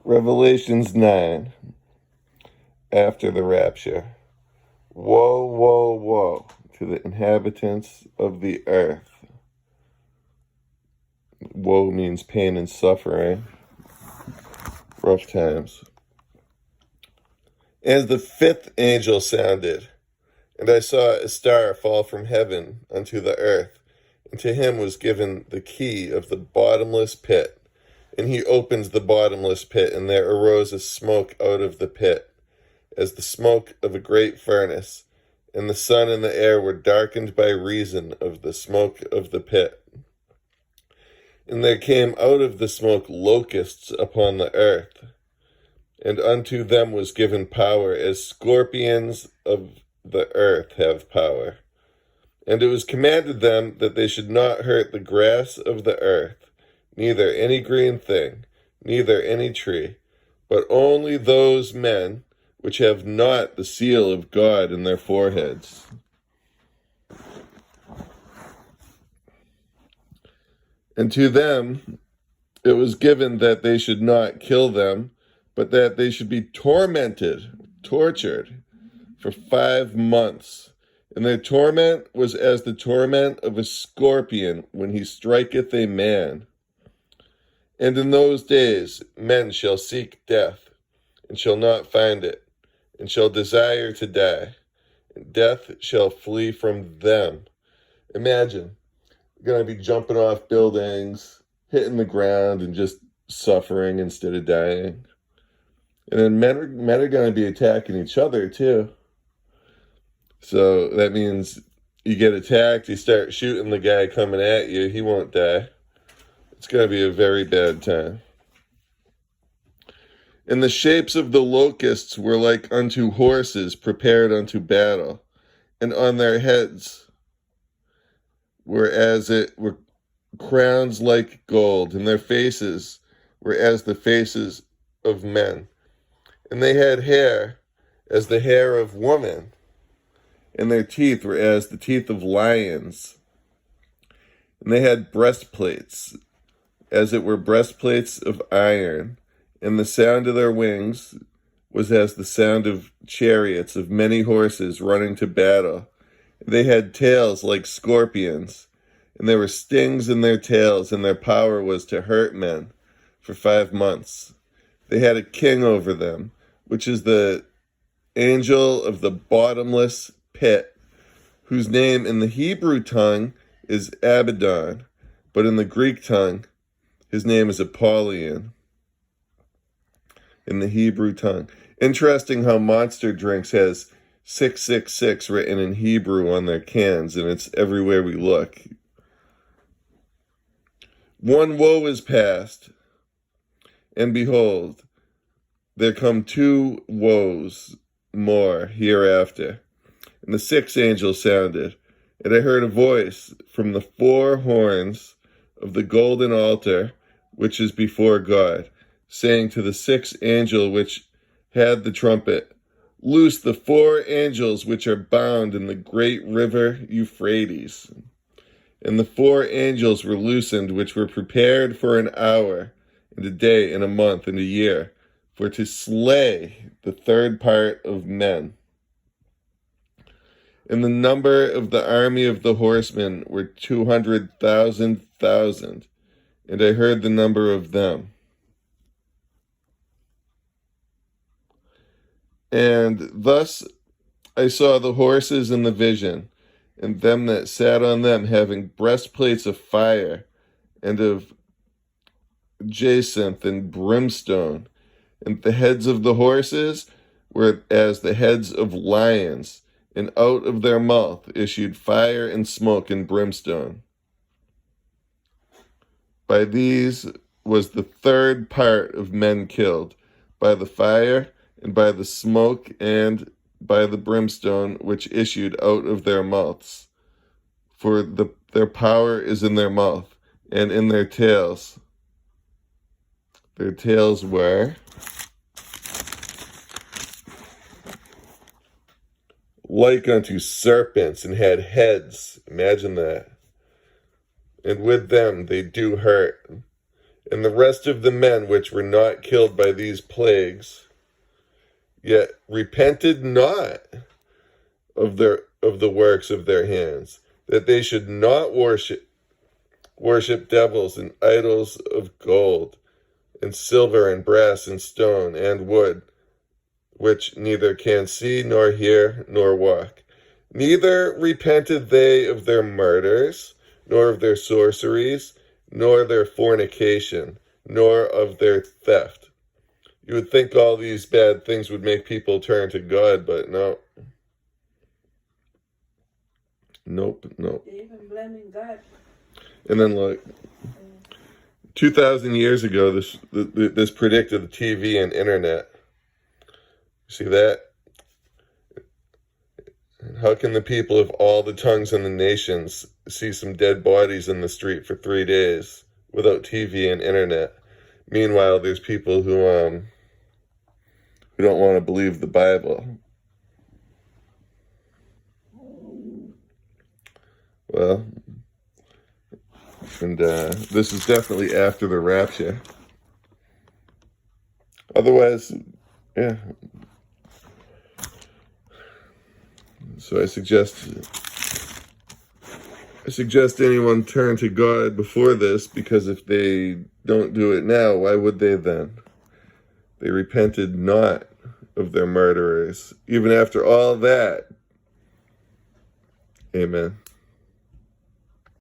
Revelations 9, after the rapture. Woe, woe, woe to the inhabitants of the earth. Woe means pain and suffering, rough times. As the fifth angel sounded, and I saw a star fall from heaven unto the earth, and to him was given the key of the bottomless pit. And he opened the bottomless pit, and there arose a smoke out of the pit, as the smoke of a great furnace, and the sun and the air were darkened by reason of the smoke of the pit. And there came out of the smoke locusts upon the earth, and unto them was given power, as scorpions of the earth have power. And it was commanded them that they should not hurt the grass of the earth, neither any green thing, neither any tree, but only those men which have not the seal of God in their foreheads. And to them it was given that they should not kill them, but that they should be tortured for 5 months. And their torment was as the torment of a scorpion when he striketh a man. And in those days men shall seek death, and shall not find it, and shall desire to die, and death shall flee from them. Imagine, you're going to be jumping off buildings, hitting the ground, and just suffering instead of dying. And then men are going to be attacking each other too. So that means you get attacked, you start shooting the guy coming at you, he won't die. It's going to be a very bad time. And the shapes of the locusts were like unto horses prepared unto battle, and on their heads were as it were crowns like gold, and their faces were as the faces of men. And they had hair as the hair of women, and their teeth were as the teeth of lions. And they had breastplates, as it were breastplates of iron, and the sound of their wings was as the sound of chariots of many horses running to battle. They had tails like scorpions, and there were stings in their tails, and their power was to hurt men for 5 months. They had a king over them, which is the angel of the bottomless pit, whose name in the Hebrew tongue is Abaddon, but in the Greek tongue his name is Apollyon. In the Hebrew tongue. Interesting how Monster Drinks has 666 written in Hebrew on their cans, and it's everywhere we look. One woe is past, and behold, there come 2 woes more hereafter. And the 6th angel sounded, and I heard a voice from the 4 horns of the golden altar which is before God, saying to the 6th angel which had the trumpet, Loose the 4 angels which are bound in the great river Euphrates. And the 4 angels were loosened, which were prepared for an hour, and a day, and a month, and a year, for to slay the 3rd part of men. And the number of the army of the horsemen were 200,000, and I heard the number of them. And thus I saw the horses in the vision, and them that sat on them having breastplates of fire, and of jacinth and brimstone, and the heads of the horses were as the heads of lions, and out of their mouth issued fire and smoke and brimstone. By these was the 3rd part of men killed, by the fire, and by the smoke, and by the brimstone which issued out of their mouths. For their power is in their mouth, and in their tails. Their tails were like unto serpents, and had heads. Imagine that. And with them they do hurt. And the rest of the men which were not killed by these plagues, yet repented not of the works of their hands, that they should not worship devils and idols of gold and silver and brass and stone and wood, which neither can see nor hear nor walk. Neither repented they of their murders, nor of their sorceries, nor their fornication, nor of their theft. You would think all these bad things would make people turn to God, but no. Nope. They're even blaming God. And then look, 2,000 years ago, this predicted the TV and internet. See that? How can the people of all the tongues in the nations see some dead bodies in the street for 3 days without TV and internet? Meanwhile, there's people who don't want to believe the Bible. Well, and this is definitely after the rapture. Otherwise, yeah. So I suggest anyone turn to God before this, because if they don't do it now, why would they then? They repented not of their murderers, even after all that. Amen.